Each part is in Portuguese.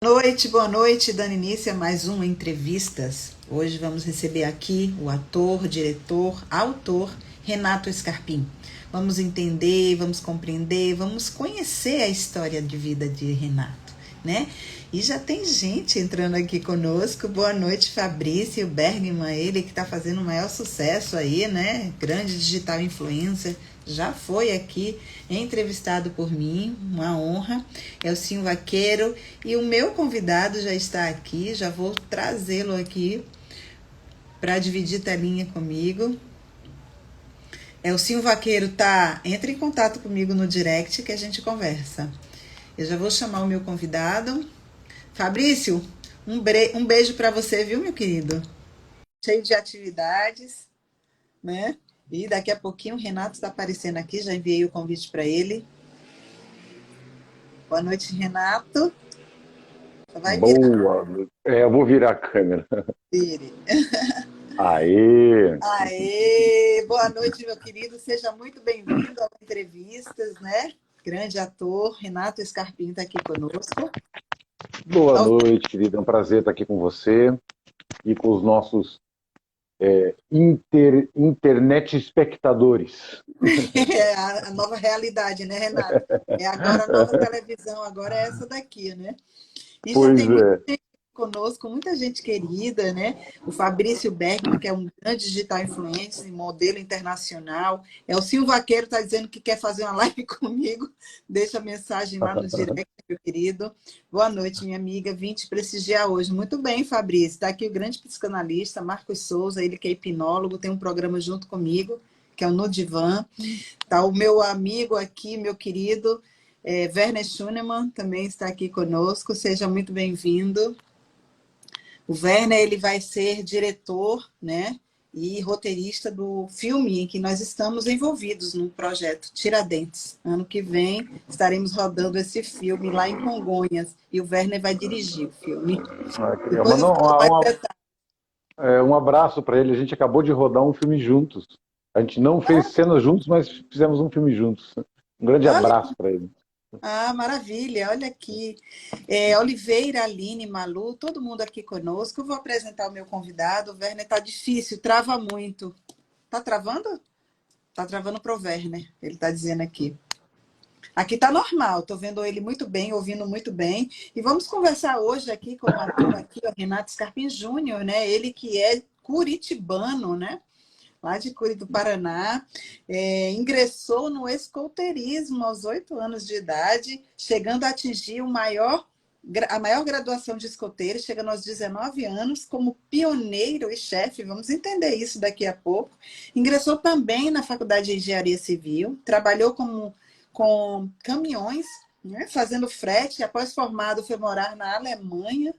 Boa noite, dando início a mais uma Entrevistas. Hoje vamos receber aqui o ator, diretor, autor Renato Scarpim. Vamos entender, vamos compreender, vamos conhecer a história de vida de Renato, né? E já tem gente entrando aqui conosco. Boa noite, Fabrício Bergman, ele que está fazendo o maior sucesso aí, né? Grande digital influencer. Já foi aqui entrevistado por mim, uma honra. É o Sim Vaqueiro. E o meu convidado já está aqui, já vou trazê-lo aqui para dividir telinha comigo. É o Sim Vaqueiro, tá? Entre em contato comigo no direct que a gente conversa. Eu já vou chamar o meu convidado. Fabrício, um beijo para você, viu, meu querido? Cheio de atividades, né? E daqui a pouquinho o Renato está aparecendo aqui, já enviei o convite para ele. Boa noite, Renato. Só vai virar Boa noite. Eu vou virar a câmera. ele. Aê! Aê, boa noite, meu querido. Seja muito bem-vindo ao Entrevistas, né? Grande ator, Renato Scarpim está aqui conosco. Boa Ao- noite, querida. É um prazer estar aqui com você e com os nossos internet espectadores. É a nova realidade, né, Renato? É agora a nova televisão, agora é essa daqui, né? E já Pois tem muita é. gente conosco, muita gente querida, né? O Fabrício Bergman, que é um grande digital influencer, modelo internacional. É o Silvio Vaqueiro está dizendo que quer fazer uma live comigo. Deixa a mensagem lá no direct, meu querido. Boa noite, minha amiga. Vim te prestigiar hoje. Muito bem, Fabrício. Está aqui o grande psicanalista Marcos Souza, ele que é hipnólogo, tem um programa junto comigo, que é o No Divã. Tá o meu amigo aqui, meu querido, Werner Schunemann, também está aqui conosco. Seja muito bem-vindo. O Werner, ele vai ser diretor, né, e roteirista do filme em que nós estamos envolvidos no projeto Tiradentes. Ano que vem estaremos rodando esse filme lá em Congonhas e o Werner vai dirigir o filme. Eu Depois mando eu falo mais detalhes. um abraço para ele. A gente acabou de rodar um filme juntos. A gente não fez cenas juntos, mas fizemos um filme juntos. Um grande Olha, abraço para ele. maravilha, olha aqui. Oliveira, Aline, Malu, todo mundo aqui conosco. Eu vou apresentar o meu convidado. O Werner tá difícil, trava muito. Tá travando? Tá travando pro Werner, ele tá dizendo aqui. Aqui tá normal, tô vendo ele muito bem, ouvindo muito bem. E vamos conversar hoje aqui com o ator aqui, o Renato Scarpim Júnior, né? Ele que é curitibano, né? Lá de Curitiba do Paraná, ingressou no escoteirismo aos 8 anos de idade, chegando a atingir a maior graduação de escoteiro, chegando aos 19 anos, como pioneiro e chefe, vamos entender isso daqui a pouco. Ingressou também na Faculdade de Engenharia Civil, trabalhou com caminhões, né, fazendo frete, após formado foi morar na Alemanha,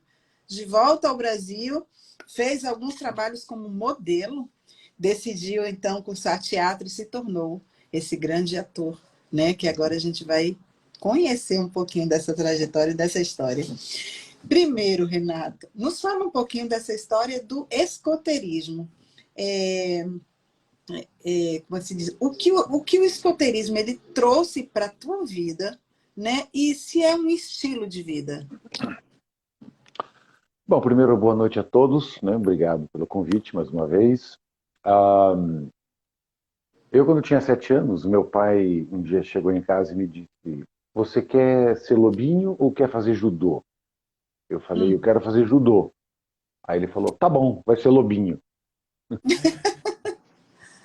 de volta ao Brasil, fez alguns trabalhos como modelo, decidiu então cursar teatro e se tornou esse grande ator, né? Que agora a gente vai conhecer um pouquinho dessa trajetória e dessa história. Primeiro, Renato, nos fala um pouquinho dessa história do escoteirismo. É, como se diz, o que o escoteirismo ele trouxe para a tua vida, né? E se é um estilo de vida. Bom, primeiro, boa noite a todos, né? Obrigado pelo convite mais uma vez. Ah, Eu, quando tinha 7 anos, meu pai um dia chegou em casa e me disse: Você quer ser lobinho ou quer fazer judô? Eu falei: Eu Hum, quero fazer judô. Aí ele falou: Tá bom, vai ser lobinho.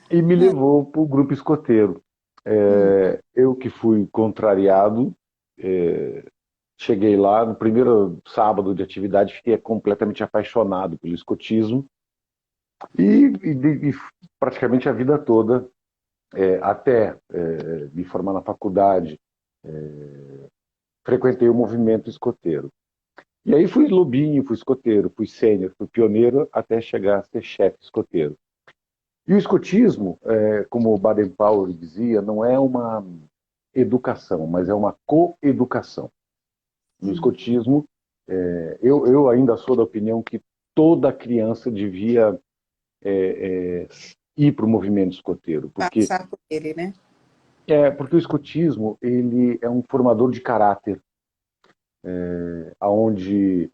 E me levou para o grupo escoteiro. hum. Eu que fui contrariado, cheguei lá no primeiro sábado de atividade, fiquei completamente apaixonado pelo escotismo e praticamente a vida toda, até me formar na faculdade, frequentei o movimento escoteiro. E aí fui lobinho, fui escoteiro, fui sênior, fui pioneiro, até chegar a ser chefe escoteiro. E o escotismo, como o Baden-Powell dizia, não é uma educação, mas é uma coeducação. No Hum. escotismo, eu ainda sou da opinião que toda criança devia ir para o movimento escoteiro, Passar por ele, né? porque o escotismo ele é um formador de caráter. aonde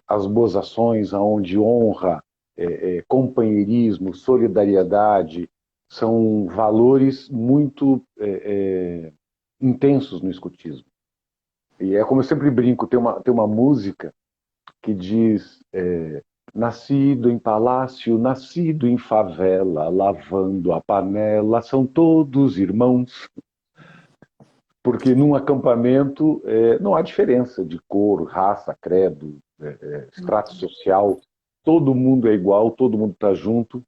as boas ações, aonde honra, companheirismo, solidariedade são valores muito intensos no escotismo. E é como eu sempre brinco, tem uma música que diz nascido em palácio, nascido em favela, lavando a panela, são todos irmãos. Porque num acampamento não há diferença de cor, raça, credo, extrato social. Todo mundo é igual, todo mundo está junto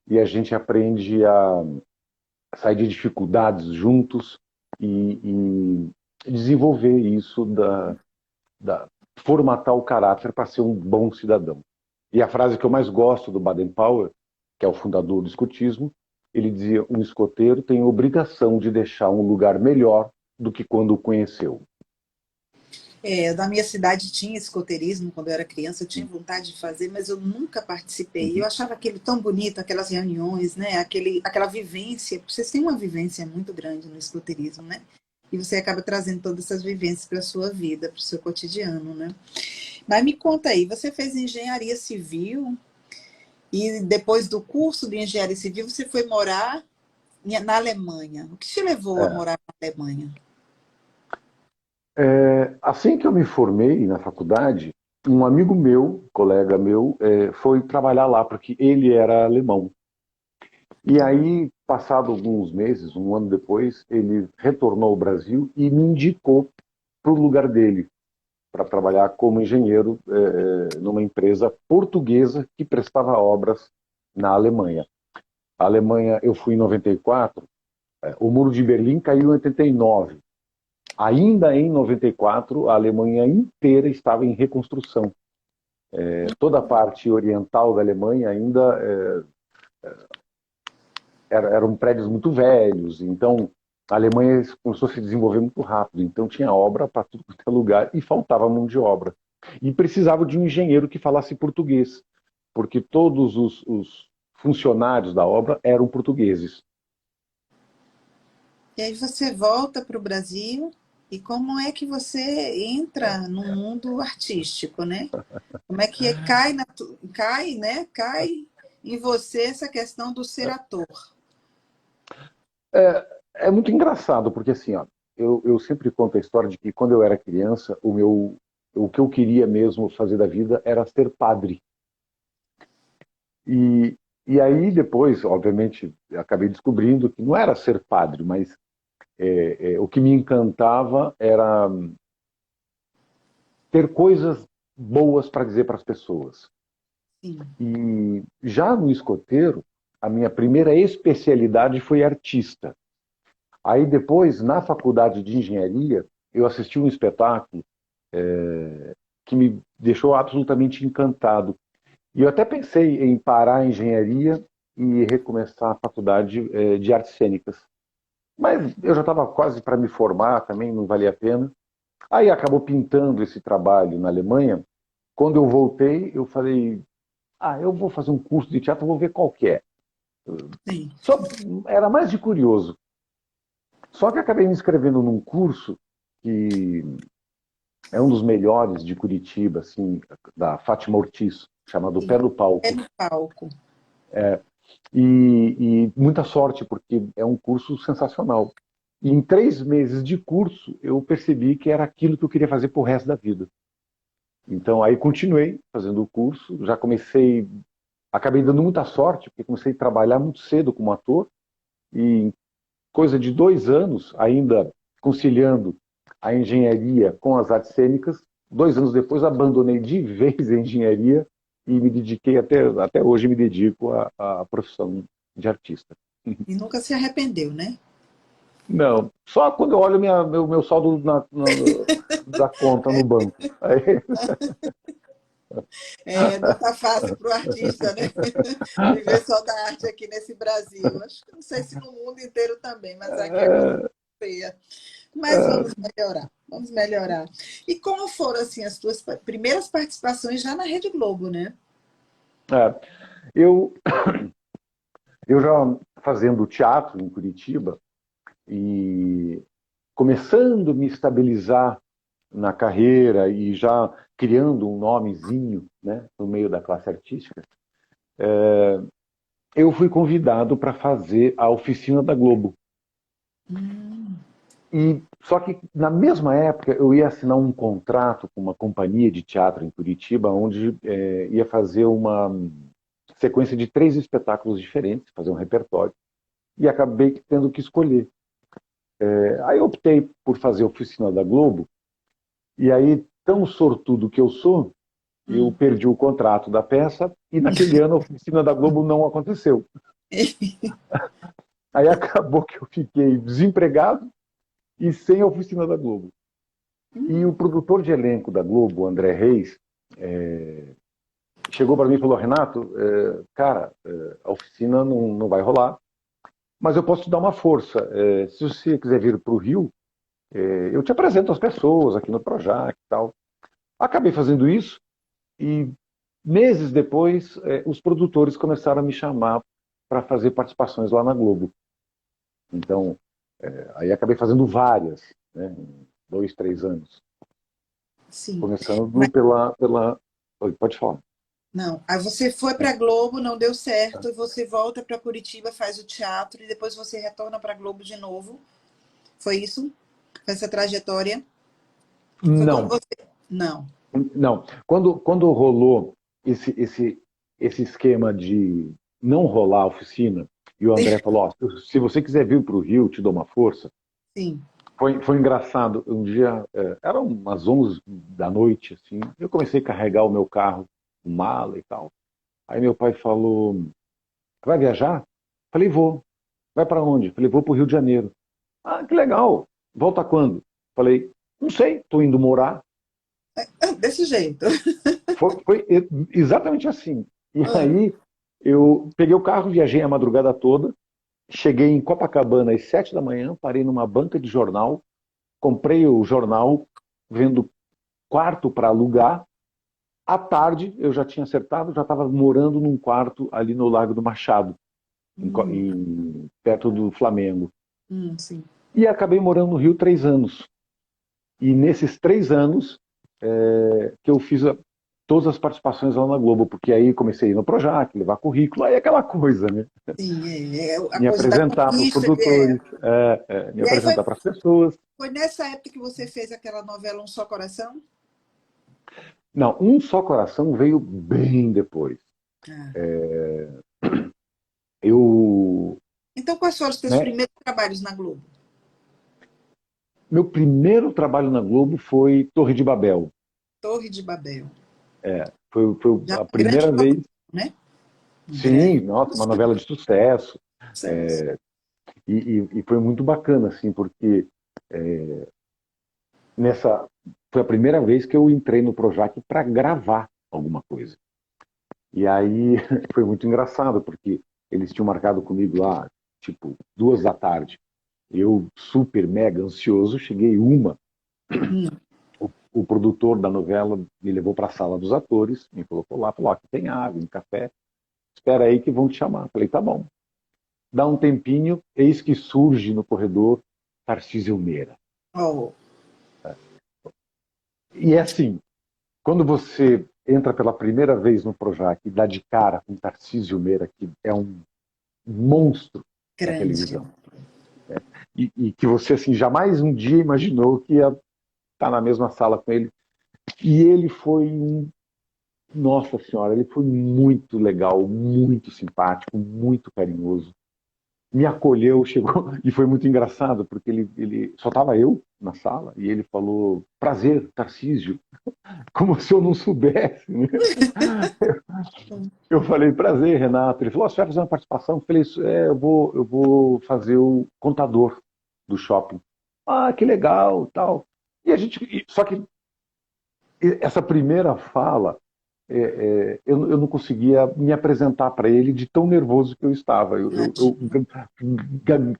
e a gente aprende a sair de dificuldades juntos e desenvolver isso formatar o caráter para ser um bom cidadão. E a frase que eu mais gosto do Baden-Powell, que é o fundador do escotismo, ele dizia: um escoteiro tem a obrigação de deixar um lugar melhor do que quando o conheceu. Da minha cidade tinha escoteirismo quando eu era criança, eu tinha vontade de fazer, mas eu nunca participei. Eu achava aquele tão bonito, aquelas reuniões, né? Aquela vivência, porque vocês têm uma vivência muito grande no escoteirismo, né? E você acaba trazendo todas essas vivências para a sua vida, para o seu cotidiano, né? Mas me conta aí, você fez engenharia civil e depois do curso de engenharia civil você foi morar na Alemanha. O que te levou a morar na Alemanha? Assim que eu me formei na faculdade, um amigo meu, colega meu, foi trabalhar lá, porque ele era alemão. E aí, passado alguns meses, um ano depois, ele retornou ao Brasil e me indicou para o lugar dele, para trabalhar como engenheiro numa empresa portuguesa que prestava obras na Alemanha. A Alemanha, eu fui em 94, o Muro de Berlim caiu em 89. Ainda em 94, a Alemanha inteira estava em reconstrução. Toda a parte oriental da Alemanha ainda eram prédios muito velhos, então a Alemanha começou a se desenvolver muito rápido, então tinha obra para tudo quanto é lugar e faltava mão de obra. E precisava de um engenheiro que falasse português, porque todos os funcionários da obra eram portugueses. E aí você volta para o Brasil e como é que você entra no mundo artístico, né? Como é que cai, né? Cai em você essa questão do ser ator. É muito engraçado, porque assim, ó, eu sempre conto a história de que quando eu era criança, o que eu queria mesmo fazer da vida era ser padre. E, e aí depois, obviamente, acabei descobrindo que não era ser padre, mas o que me encantava era ter coisas boas para dizer para as pessoas. Sim. E já no escoteiro, a minha primeira especialidade foi artista. Aí depois, na faculdade de engenharia, eu assisti um espetáculo que me deixou absolutamente encantado. E eu até pensei em parar a engenharia e recomeçar a faculdade de artes cênicas. Mas eu já estava quase para me formar também, não valia a pena. Aí acabou pintando esse trabalho na Alemanha. Quando eu voltei, eu falei, eu vou fazer um curso de teatro, vou ver qual que é. Sim. Era mais de curioso. Só que acabei me inscrevendo num curso que é um dos melhores de Curitiba, assim, da Fátima Ortiz, chamado Pé no É Palco. no palco. E muita sorte, porque é um curso sensacional. E em 3 meses de curso, eu percebi que era aquilo que eu queria fazer pro resto da vida. Então, aí continuei fazendo o curso, já acabei dando muita sorte, porque comecei a trabalhar muito cedo como ator, e em coisa de 2 anos, ainda conciliando a engenharia com as artes cênicas, 2 anos depois abandonei de vez a engenharia e me dediquei, até hoje me dedico à profissão de artista. E nunca se arrependeu, né? Não, só quando eu olho meu saldo da conta no banco. Aí, Não está fácil para o artista, né? Viver só da arte aqui nesse Brasil. Acho que não sei se no mundo inteiro também, mas aqui a coisa é feia. Mas vamos melhorar, vamos melhorar. E como foram assim as tuas primeiras participações já na Rede Globo, né? é, eu, eu já fazendo teatro em Curitiba e começando a me estabilizar na carreira e já criando um nomezinho, né, no meio da classe artística, eu fui convidado para fazer a oficina da Globo. Hum, E só que na mesma época eu ia assinar um contrato com uma companhia de teatro em Curitiba, onde ia fazer uma sequência de 3 espetáculos diferentes, fazer um repertório. E acabei tendo que escolher. Aí eu optei por fazer a oficina da Globo. E aí, tão sortudo que eu sou, eu hum. perdi o contrato da peça e naquele ano a oficina da Globo não aconteceu. Aí acabou que eu fiquei desempregado e sem a oficina da Globo. E o produtor de elenco da Globo, André Reis, chegou para mim e falou: Renato, cara, a oficina não vai rolar, mas eu posso te dar uma força. Se você quiser vir para o Rio, eu te apresento as pessoas aqui no Projac e tal. Acabei fazendo isso e meses depois os produtores começaram a me chamar para fazer participações lá na Globo. Então, aí acabei fazendo várias, né, 2, 3 anos. Sim. Começando pela... Oi, pode falar. Não, aí você foi para a Globo, não deu certo, e você volta para Curitiba, faz o teatro, e depois você retorna para a Globo de novo. Foi isso? Foi essa trajetória? Foi quando Não, você. Não. não. Quando rolou esse esquema de não rolar a oficina, e o André falou: ó, se você quiser vir para o Rio, te dou uma força. Sim. Foi engraçado. Um dia, eram umas 11 da noite, assim, eu comecei a carregar o meu carro, mala e tal. Aí meu pai falou: vai viajar? Falei: vou. Vai para onde? Falei: vou para o Rio de Janeiro. Ah, que legal. Volta quando? Falei: não sei, estou indo morar. Desse jeito. Foi exatamente assim. E Ah, aí eu peguei o carro, viajei a madrugada toda, cheguei em Copacabana às 7 da manhã, parei numa banca de jornal, comprei o jornal, vendo quarto para alugar. À tarde eu já tinha acertado, já estava morando num quarto ali no Lago do Machado, hum, perto do Flamengo. sim. E acabei morando no Rio 3 anos. E nesses 3 anos que eu fiz todas as participações lá na Globo, porque aí comecei a ir no Projac, levar currículo, aí aquela coisa, né? Sim, a Me coisa da apresentar para os conquista. produtores, me E aí apresentar para as pessoas. foi nessa época que você fez aquela novela Um Só Coração? Não, Um Só Coração veio bem depois. Ah. Eu, Então, quais foram os seus né, primeiros trabalhos na Globo? meu primeiro trabalho na Globo foi Torre de Babel. Torre de Babel. Foi Já a uma grande primeira produção, vez. né? Um grande Sim, nossa, uma produção. novela de sucesso. Sucesso. E foi muito bacana, assim, porque nessa foi a primeira vez que eu entrei no Projac para gravar alguma coisa. E aí foi muito engraçado, porque eles tinham marcado comigo lá, tipo, 2 da tarde. Eu, super, mega ansioso, cheguei uma. Hum. O produtor da novela me levou para a sala dos atores, me colocou lá, falou: aqui tem água, tem café, espera aí que vão te chamar. Falei: tá bom. Dá um tempinho, eis que surge no corredor Tarcísio Meira. Oh, E é assim, quando você entra pela primeira vez no Projac e dá de cara com Tarcísio Meira, que é um monstro da grande. televisão, e que você assim jamais um dia imaginou que ia estar na mesma sala com ele. E ele foi nossa senhora, ele foi muito legal, muito simpático, muito carinhoso. Me acolheu, chegou, e foi muito engraçado, porque ele só estava eu na sala, e ele falou: prazer, Tarcísio, como se eu não soubesse, né? Eu falei: prazer, Renato. Ele falou: você vai fazer uma participação? Eu falei: eu vou fazer o contador do shopping. Ah, que legal, tal. E a gente, só que essa primeira fala, eu não conseguia me apresentar para ele de tão nervoso que eu estava. Eu Imagina.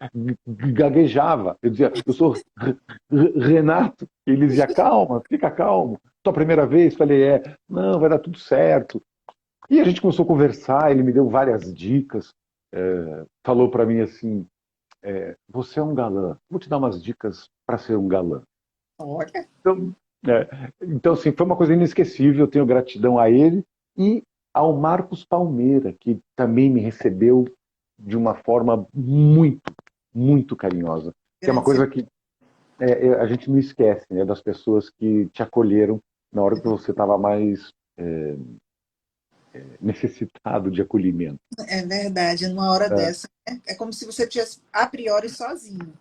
gaguejava. Eu dizia: eu sou Renato. Ele dizia: calma, fica calmo. Tua primeira vez? Falei: não, vai dar tudo certo. E a gente começou a conversar, ele me deu várias dicas, falou para mim assim: você é um galã, vou te dar umas dicas para ser um galã. Olha. Então, Então, assim, foi uma coisa inesquecível. Eu tenho gratidão a ele e ao Marcos Palmeira, que também me recebeu de uma forma muito, muito carinhosa. Que é uma Grande ser. coisa que a gente não esquece, né, das pessoas que te acolheram na hora que você estava mais necessitado de acolhimento. É verdade, numa hora É, dessa, né? É como se você tivesse a priori sozinho.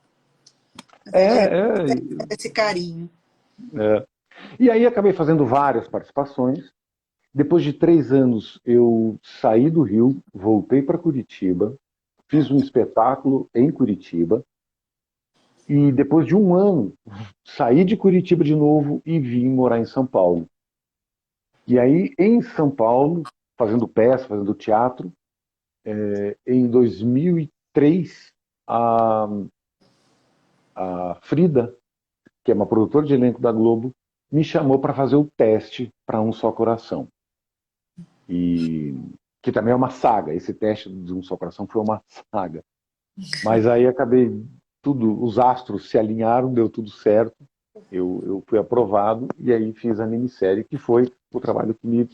Mas é, aí, de repente, é, esse carinho. é. E aí acabei fazendo várias participações. Depois de 3 anos, eu saí do Rio, voltei para Curitiba, fiz um espetáculo em Curitiba, e depois de um ano, saí de Curitiba de novo e vim morar em São Paulo. E aí, em São Paulo, fazendo peça, fazendo teatro, em 2003, a, a Frida, que é uma produtora de elenco da Globo, me chamou para fazer o teste para Um Só Coração. E que também é uma saga. Esse teste de Um Só Coração foi uma saga. Mas aí acabei tudo, os astros se alinharam, deu tudo certo. Eu fui aprovado e aí fiz a minissérie, que foi o trabalho que me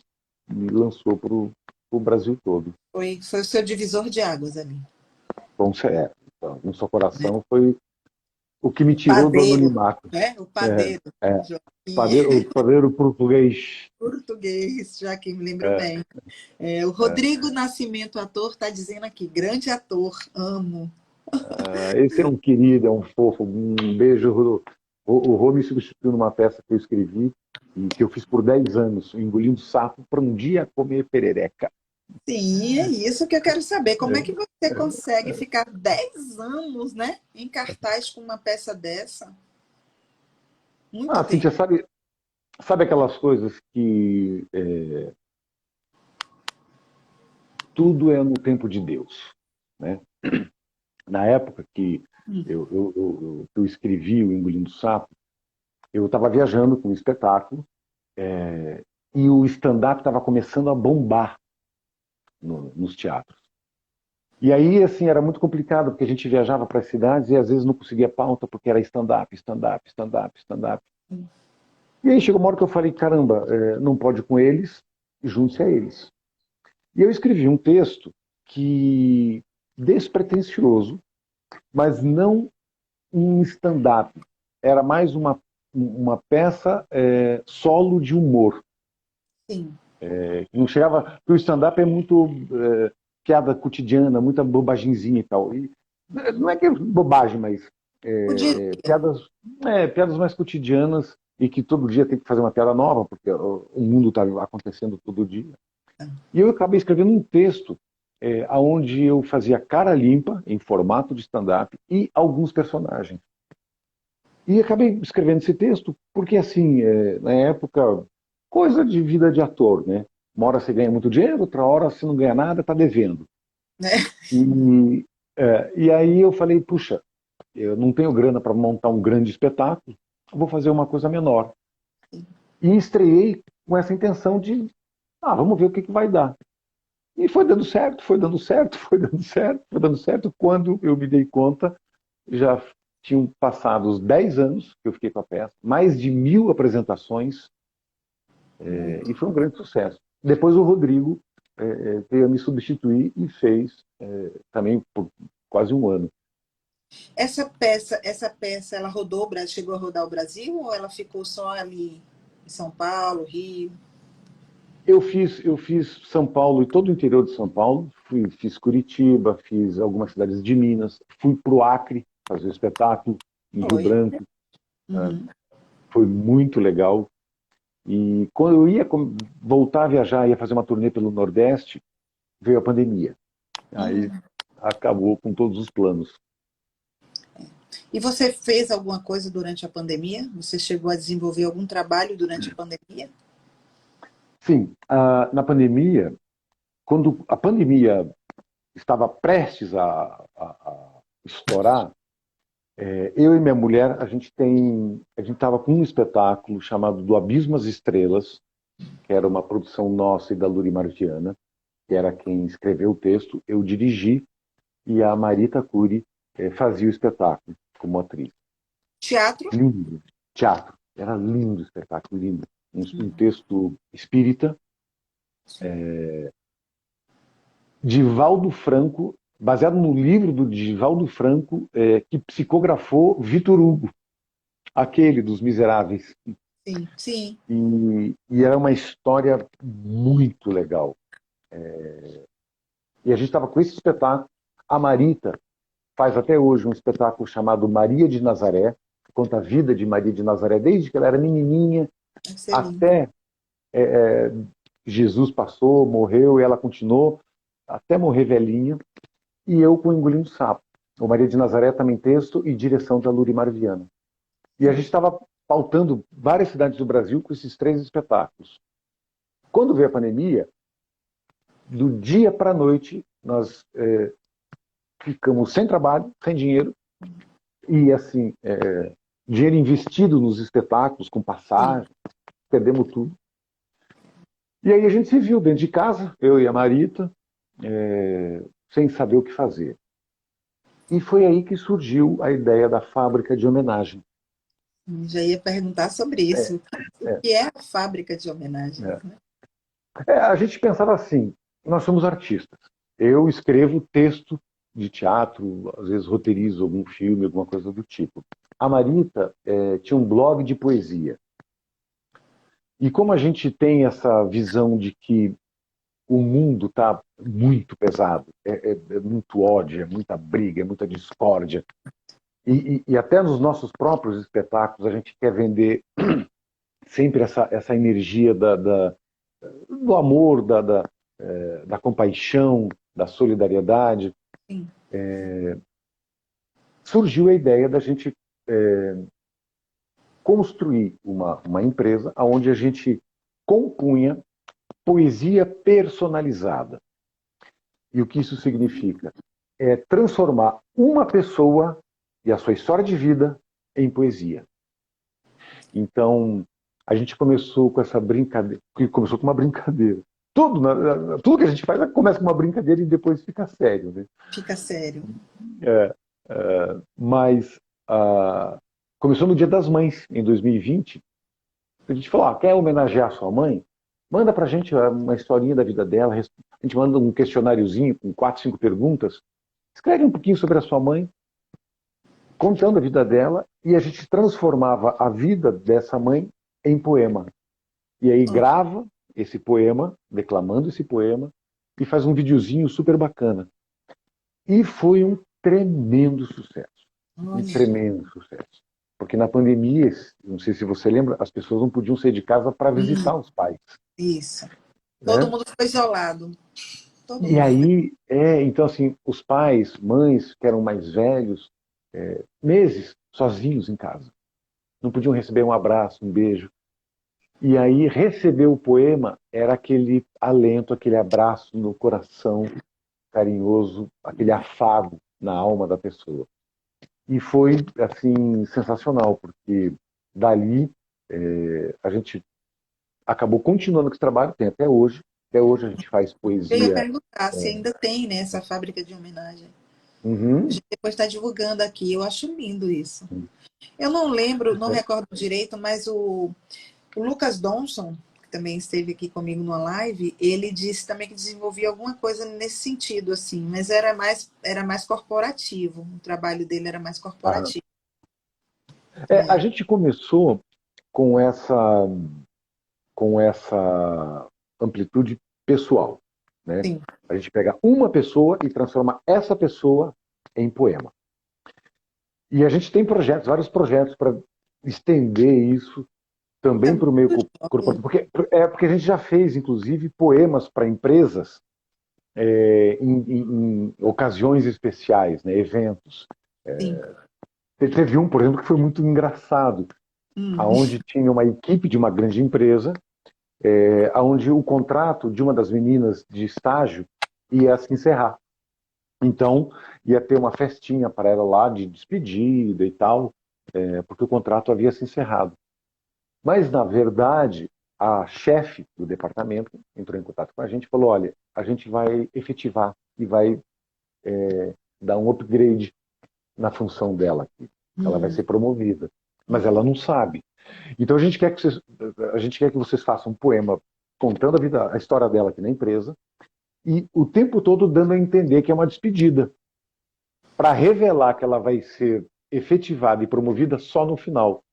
lançou para o Brasil todo. Foi o seu divisor de águas ali. Bom, então, Um Só Coração foi o que me O tirou do padeiro, anonimato. né? O É, padeiro, é, Joaquim. o padeiro português. Português, Joaquim, me lembro É, bem. O Rodrigo Nascimento, ator, está dizendo aqui, grande ator, amo. esse é um querido, é um fofo. Um beijo. O Rô me substituiu numa peça que eu escrevi e que eu fiz por 10 anos, engolindo sapo para um dia comer perereca. Sim, é isso que eu quero saber. Como é que você É. consegue ficar 10 anos, né, em cartaz com uma peça dessa? Muito tempo. Cíntia, sabe aquelas coisas que tudo é no tempo de Deus, né? Na época que eu escrevi o Engolindo Sapo, eu estava viajando com um espetáculo e o stand-up estava começando a bombar nos teatros. E aí, assim, era muito complicado, porque a gente viajava para as cidades e às vezes não conseguia pauta, porque era stand-up, stand-up, stand-up, stand-up. E aí chegou uma hora que eu falei, caramba, não pode ir com eles, junte-se a eles. E eu escrevi um texto que despretensioso, mas não um stand-up. Era mais uma peça solo de humor. Sim. Não chegava. Porque o stand-up é muito piada cotidiana, muita bobagemzinha e tal. E, não é que é bobagem, mas O dia, piadas, piadas mais cotidianas e que todo dia tem que fazer uma piada nova, porque o mundo está acontecendo todo dia. E eu acabei escrevendo um texto onde eu fazia cara limpa, em formato de stand-up, e alguns personagens. E acabei escrevendo esse texto porque, assim, na época, coisa de vida de ator, né? Uma hora você ganha muito dinheiro, outra hora você não ganha nada, está devendo. né? E aí eu falei, puxa, eu não tenho grana para montar um grande espetáculo, vou fazer uma coisa menor. E estreiei com essa intenção de, vamos ver o que vai dar. E foi dando certo, foi dando certo, foi dando certo, foi dando certo. Quando eu me dei conta, já tinham passado os 10 anos que eu fiquei com a peça, mais de 1.000 apresentações, e foi um grande sucesso. Depois o Rodrigo veio a me substituir e fez também por quase um ano. Essa peça, ela rodou o Brasil, chegou a rodar o Brasil ou ela ficou só ali em São Paulo, Rio? Eu fiz São Paulo e todo o interior de São Paulo, fiz Curitiba, fiz algumas cidades de Minas, fui para o Acre fazer o espetáculo, em Rio Foi. Branco, Uhum. foi muito legal. E quando eu ia voltar a viajar, ia fazer uma turnê pelo Nordeste, veio a pandemia. Aí Uhum. acabou com todos os planos. E você fez alguma coisa durante a pandemia? Você chegou a desenvolver algum trabalho durante a pandemia? Sim, na pandemia, quando a pandemia estava prestes a estourar, eu e minha mulher, a gente estava com um espetáculo chamado Do Abismo às Estrelas, que era uma produção nossa e da Luri Margiana, que era quem escreveu o texto, eu dirigi e a Marita Curi fazia o espetáculo como atriz. Teatro? Lindo, teatro. Era lindo o espetáculo, lindo. Um texto espírita, Divaldo Franco, baseado no livro do Divaldo Franco, que psicografou Vitor Hugo, aquele dos Miseráveis. Sim, sim. E era uma história muito legal. E a gente estava com esse espetáculo. A Marita faz até hoje um espetáculo chamado Maria de Nazaré, que conta a vida de Maria de Nazaré, desde que ela era menininha Deve ser lindo. até Jesus passou, morreu e ela continuou até morrer velhinha. E eu com Engolindo Sapo. O Maria de Nazaré também texto e direção da Lurimar Viana. E a gente estava pautando várias cidades do Brasil com esses 3 espetáculos. Quando veio a pandemia, do dia para a noite, nós ficamos sem trabalho, sem dinheiro, e assim, dinheiro investido nos espetáculos, com passagem, perdemos tudo. E aí a gente se viu dentro de casa, eu e a Marita, sem saber o que fazer. E foi aí que surgiu a ideia da fábrica de homenagem. Já ia perguntar sobre isso. O É, que é a fábrica de homenagens, é. né? A gente pensava assim, nós somos artistas. Eu escrevo texto de teatro, às vezes roteirizo algum filme, alguma coisa do tipo. A Marita tinha um blog de poesia. E como a gente tem essa visão de que o mundo está muito pesado, é muito ódio, é muita briga, é muita discórdia, e até nos nossos próprios espetáculos a gente quer vender sempre essa energia do amor, da compaixão, da solidariedade. Sim. Surgiu a ideia da gente construir uma empresa onde a gente compunha poesia personalizada. E o que isso significa? É transformar uma pessoa e a sua história de vida em poesia. Então, a gente começou com essa brincadeira, que começou com uma brincadeira. Tudo que a gente faz começa com uma brincadeira e depois fica sério, né? Fica sério. Mas começou no Dia das Mães, em 2020. A gente falou, quer homenagear a sua mãe? Manda pra gente uma historinha da vida dela. A gente manda um questionáriozinho com 4, 5 perguntas. Escreve um pouquinho sobre a sua mãe, contando a vida dela, e a gente transformava a vida dessa mãe em poema. E aí grava esse poema, declamando esse poema, e faz um videozinho super bacana. E foi um tremendo sucesso. Um tremendo sucesso. Porque na pandemia, não sei se você lembra, as pessoas não podiam sair de casa para visitar os pais. Isso. Todo Né? mundo ficou isolado. Todo E mundo. aí, então assim, os pais, mães que eram mais velhos, meses sozinhos em casa. Não podiam receber um abraço, um beijo. E aí receber o poema era aquele alento, aquele abraço no coração carinhoso, aquele afago na alma da pessoa. E foi assim sensacional, porque dali a gente acabou continuando com esse trabalho, tem até hoje. Até hoje a gente faz Eu ia poesia. perguntar se ainda tem, né, essa fábrica de homenagem. A Uhum. gente depois está divulgando aqui. Eu acho lindo isso. Eu não lembro, não recordo direito, mas o Lucas Donson, que também esteve aqui comigo numa live, ele disse também que desenvolvia alguma coisa nesse sentido, assim, mas era mais corporativo. O trabalho dele era mais Ah. corporativo. A gente começou com essa amplitude pessoal, né? Sim. A gente pega uma pessoa e transforma essa pessoa em poema. E a gente tem projetos, vários projetos para estender isso É também para o meio muito corporativo, jovem. porque a gente já fez, inclusive, poemas para empresas em ocasiões especiais, né, eventos. Sim. Teve um, por exemplo, que foi muito engraçado, aonde tinha uma equipe de uma grande empresa, onde o contrato de uma das meninas de estágio ia se encerrar. Então, ia ter uma festinha para ela lá de despedida e tal, porque o contrato havia se encerrado. Mas, na verdade, a chefe do departamento entrou em contato com a gente e falou, olha, a gente vai efetivar e vai dar um upgrade na função dela aqui. Ela vai ser promovida. Mas ela não sabe. Então a gente quer que vocês façam um poema contando a história dela aqui na empresa e o tempo todo dando a entender que é uma despedida, para revelar que ela vai ser efetivada e promovida só no final.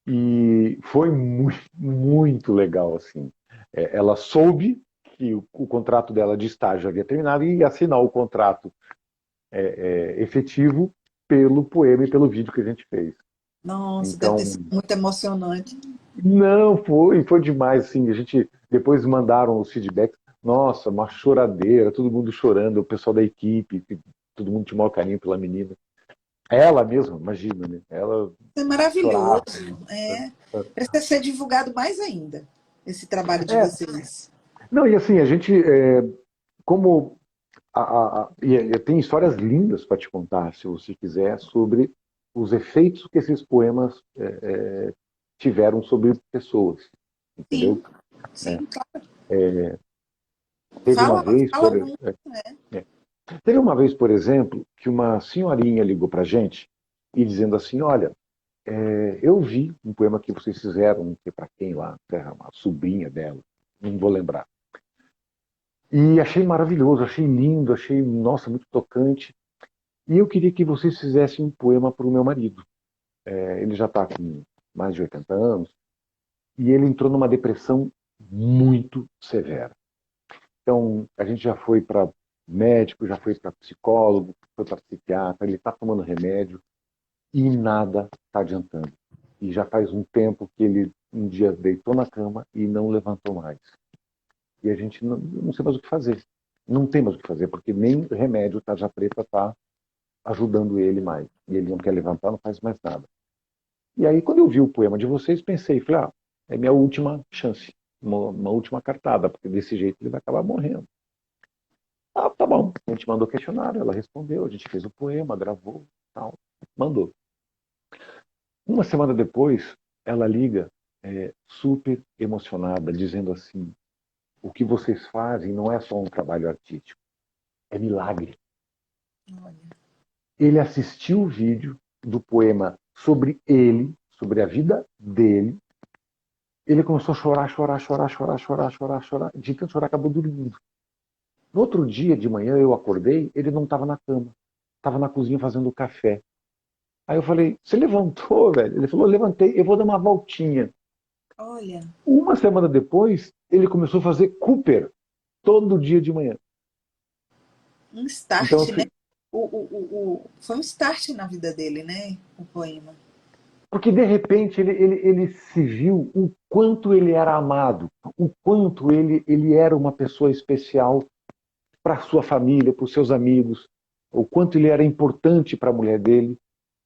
E foi muito, muito legal, assim. Ela soube que o contrato dela de estágio havia terminado e ia assinar o contrato efetivo pelo poema e pelo vídeo que a gente fez. Nossa, deve ter Então, sido muito emocionante. não, foi demais, assim. A gente depois mandaram os feedbacks. Nossa, uma choradeira, todo mundo chorando, o pessoal da equipe, todo mundo tinha o maior carinho pela menina. Ela mesma, imagina, né? Ela É chorava. maravilhoso. É. Precisa ser divulgado mais ainda, esse trabalho de É, vocês. não, e assim, a gente, como tem histórias lindas para te contar, se você quiser, sobre os efeitos que esses poemas tiveram sobre pessoas, Sim, entendeu? É. sim, claro. Teve uma Fala, vez, fala algum, né? teve uma vez, por exemplo, que uma senhorinha ligou para a gente e dizendo assim, olha, eu vi um poema que vocês fizeram, não sei para quem lá, uma sobrinha dela, não vou lembrar. E achei maravilhoso, achei lindo, achei, nossa, muito tocante. E eu queria que vocês fizessem um poema para o meu marido. Ele já está com mais de 80 anos e ele entrou numa depressão muito severa. Então, a gente já foi para médico, já foi para psicólogo, foi para psiquiatra, ele está tomando remédio e nada está adiantando. E já faz um tempo que ele um dia deitou na cama e não levantou mais. E a gente não sei mais o que fazer. Não tem mais o que fazer, porque nem remédio tarja preta está ajudando ele mais. E ele não quer levantar, não faz mais nada. E aí, quando eu vi o poema de vocês, pensei, falei, é minha última chance, uma última cartada, porque desse jeito ele vai acabar morrendo. Ah, tá bom. A gente mandou questionário, ela respondeu, a gente fez o poema, gravou, tal, mandou. Uma semana depois, ela liga, super emocionada, dizendo assim, o que vocês fazem não é só um trabalho artístico, é milagre. Olha, Ele assistiu o vídeo do poema sobre ele, sobre a vida dele. Ele começou a chorar, chorar, chorar, chorar, chorar, chorar, chorar. De tanto chorar, acabou dormindo. No outro dia de manhã, eu acordei, ele não estava na cama. Estava na cozinha fazendo café. Aí eu falei, você levantou, velho? Ele falou, levantei, eu vou dar uma voltinha. olha, Uma semana depois, ele começou a fazer Cooper todo dia de manhã. um Então, start, né? assim, Foi um start na vida dele, né? O poema. porque de repente ele se viu o quanto ele era amado, o quanto ele era uma pessoa especial para sua família, para os seus amigos, o quanto ele era importante para a mulher dele.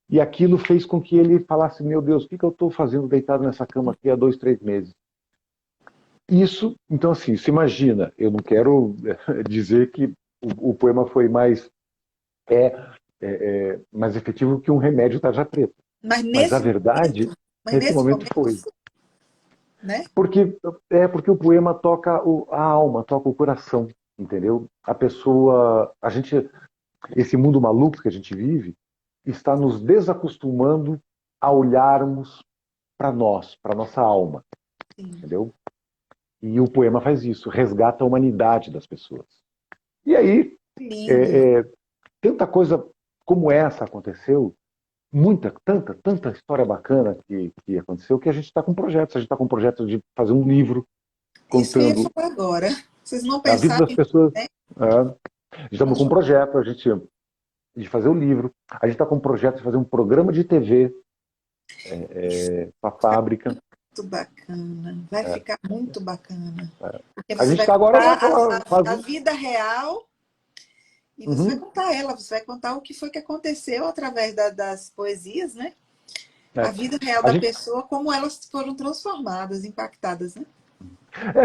E aquilo fez com que ele falasse: Meu Deus, o que eu estou fazendo deitado nessa cama aqui há 2, 3 meses? Isso, então, assim, se imagina, eu não quero dizer que o poema foi é, mais efetivo que um remédio tarja preta. Mas Mas a nesse verdade, momento, mas nesse nesse momento momento, foi. né? Porque o poema toca a alma, toca o coração, entendeu? A pessoa, esse mundo maluco que a gente vive, está nos desacostumando a olharmos para nós, para nossa alma, Sim. entendeu? E o poema faz isso, resgata a humanidade das pessoas. E aí, Lindo. é, é, tanta coisa como essa aconteceu, tanta história bacana que aconteceu, que a gente está com projetos. A gente está com um projeto de fazer um livro Isso que eu ia contando falar agora. Vocês não a vida pensaram das pessoas. né, Estamos com um projeto, de fazer o livro. A gente está com um projeto de fazer um programa de TV para a fábrica. muito bacana. Vai É, ficar muito bacana. Porque a você gente vai está agora contar a quase. vida real e você vai Uhum, contar ela, você vai contar o que foi que aconteceu através das poesias, né? A é. vida real A da gente, pessoa, como elas foram transformadas, impactadas, né?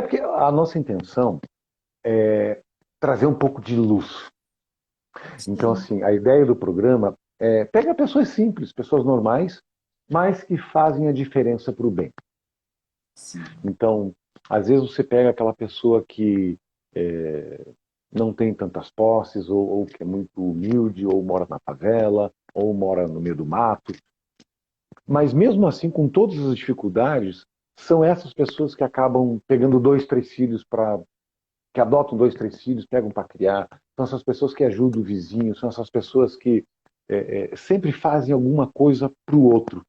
porque a nossa intenção é trazer um pouco de luz. Então, Sim, assim, a ideia do programa é pega pessoas simples, pessoas normais, mas que fazem a diferença para o bem. sim. Então, às vezes você pega aquela pessoa que não tem tantas posses, ou que é muito humilde, ou mora na favela, ou mora no meio do mato, Mas mesmo assim, com todas as dificuldades, são essas pessoas que acabam pegando dois, três filhos que adotam dois, três filhos, pegam para criar. São essas pessoas que ajudam o vizinho, são essas pessoas que sempre fazem alguma coisa para o outro.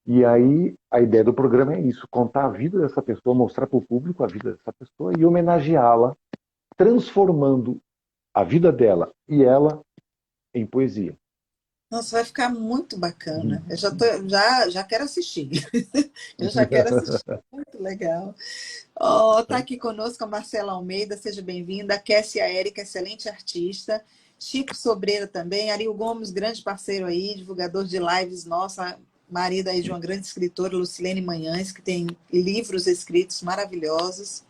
E aí a ideia do programa é isso, contar a vida dessa pessoa, mostrar para o público a vida dessa pessoa e homenageá-la, transformando a vida dela e ela em poesia. Nossa, vai ficar muito bacana. Eu já quero assistir. Eu já quero assistir. Muito legal. Oh, tá aqui conosco a Marcela Almeida, seja bem-vinda. A Kessia Érica, excelente artista. Chico Sobreira também. Ariel Gomes, grande parceiro aí, divulgador de lives, nossa, marido aí de uma grande escritora, Lucilene Manhães, que tem livros escritos maravilhosos.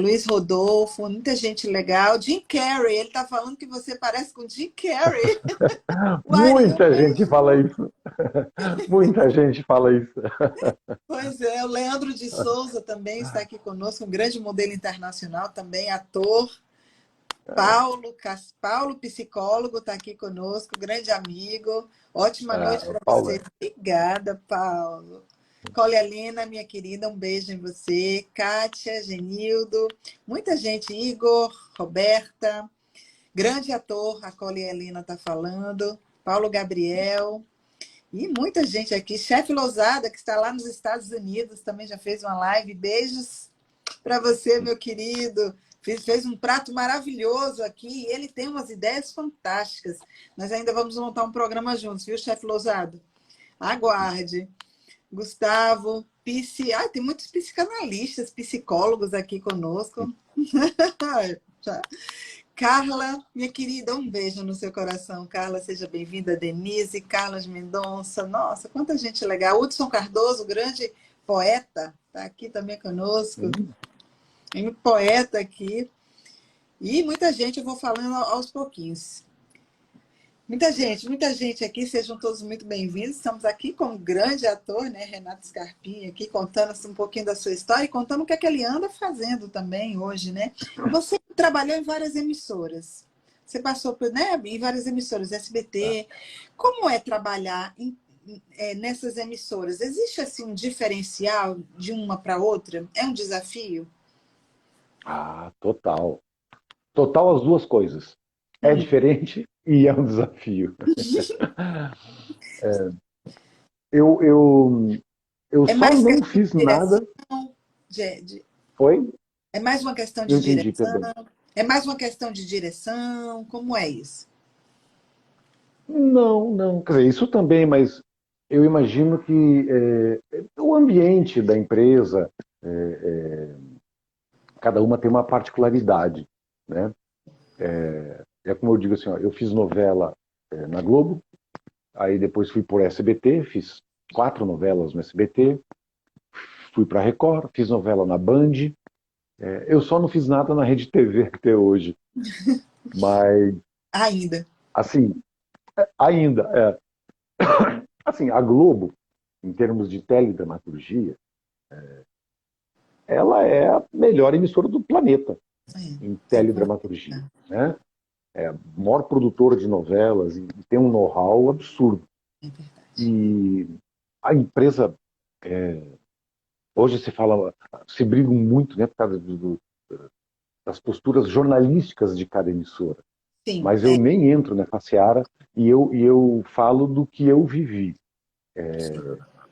Luiz Rodolfo, muita gente legal. Jim Carrey, ele tá falando que você parece com Jim Carrey. O Ari, um Muita gente fala beijo. isso. Muita gente fala isso. Pois é, o Leandro de Souza também está aqui conosco, um grande modelo internacional, também ator. Paulo, psicólogo, está aqui conosco, grande amigo. Ótima noite para Paula. você. Obrigada, Paulo. Colialina, minha querida, um beijo em você. Kátia, Genildo, muita gente, Igor, Roberta, grande ator, a Colialina está falando. Paulo Gabriel. E muita gente aqui. Chefe Lousada, que está lá nos Estados Unidos, também já fez uma live. Beijos para você, meu querido. Fez um prato maravilhoso aqui. E ele tem umas ideias fantásticas. Nós ainda vamos montar um programa juntos, viu, chefe Lousado? Aguarde. Gustavo, tem muitos psicanalistas, psicólogos aqui conosco. Carla, minha querida, um beijo no seu coração. Carla, seja bem-vinda. Denise, Carlos Mendonça, nossa, quanta gente legal. Hudson Cardoso, grande poeta, está aqui também conosco. Tem um poeta aqui. E muita gente, eu vou falando aos pouquinhos. Muita gente aqui, sejam todos muito bem-vindos. Estamos aqui com um grande ator, né, Renato Scarpim, aqui contando um pouquinho da sua história e contando o que é que ele anda fazendo também hoje, né? Você trabalhou em várias emissoras. Você passou por, né, em várias emissoras, SBT. Como é trabalhar nessas emissoras? Existe assim um diferencial de uma para outra? É um desafio? Total. Total as duas coisas. É diferente e é um desafio. Eu É só mais não questão fiz de nada. direção? Foi? É mais uma questão Não de entendi, direção? perdão. É mais uma questão de direção? Como é isso? Não, não. Quer dizer, isso também, mas eu imagino que o ambiente da empresa, cada uma tem uma particularidade, né? É como eu digo assim, ó, eu fiz novela na Globo, aí depois fui por SBT, fiz 4 novelas no SBT, fui para Record, fiz novela na Band. Eu só não fiz nada na Rede TV até hoje, mas Ainda. assim, ainda, assim, a Globo, em termos de teledramaturgia, ela é a melhor emissora do planeta em É bom. teledramaturgia, né? É a maior produtora de novelas e tem um know-how absurdo. É verdade. E a empresa, hoje se fala, se brigam muito, né, por causa das posturas jornalísticas de cada emissora. Sim, Mas eu nem entro nessa seara e eu falo do que eu vivi.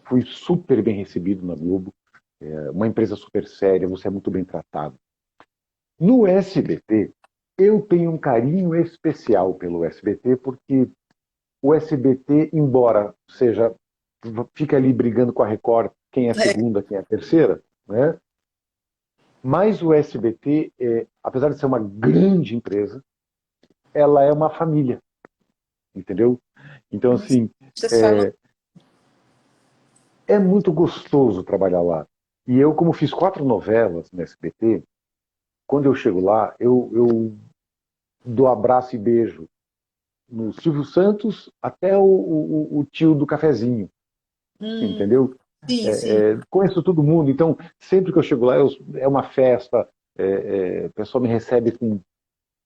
Fui super bem recebido na Globo, uma empresa super séria, você é muito bem tratado. No SBT, eu tenho um carinho especial pelo SBT, porque o SBT, embora seja, fica ali brigando com a Record, quem é a segunda, quem é a terceira, né? Mas o SBT, apesar de ser uma grande empresa, ela é uma família, entendeu? Então, assim, vocês falam. é muito gostoso trabalhar lá. E eu, como fiz 4 novelas no SBT, quando eu chego lá, eu dou abraço e beijo no Silvio Santos até o tio do cafezinho, entendeu? Sim, sim. Conheço todo mundo, então sempre que eu chego lá é uma festa, o pessoal me recebe com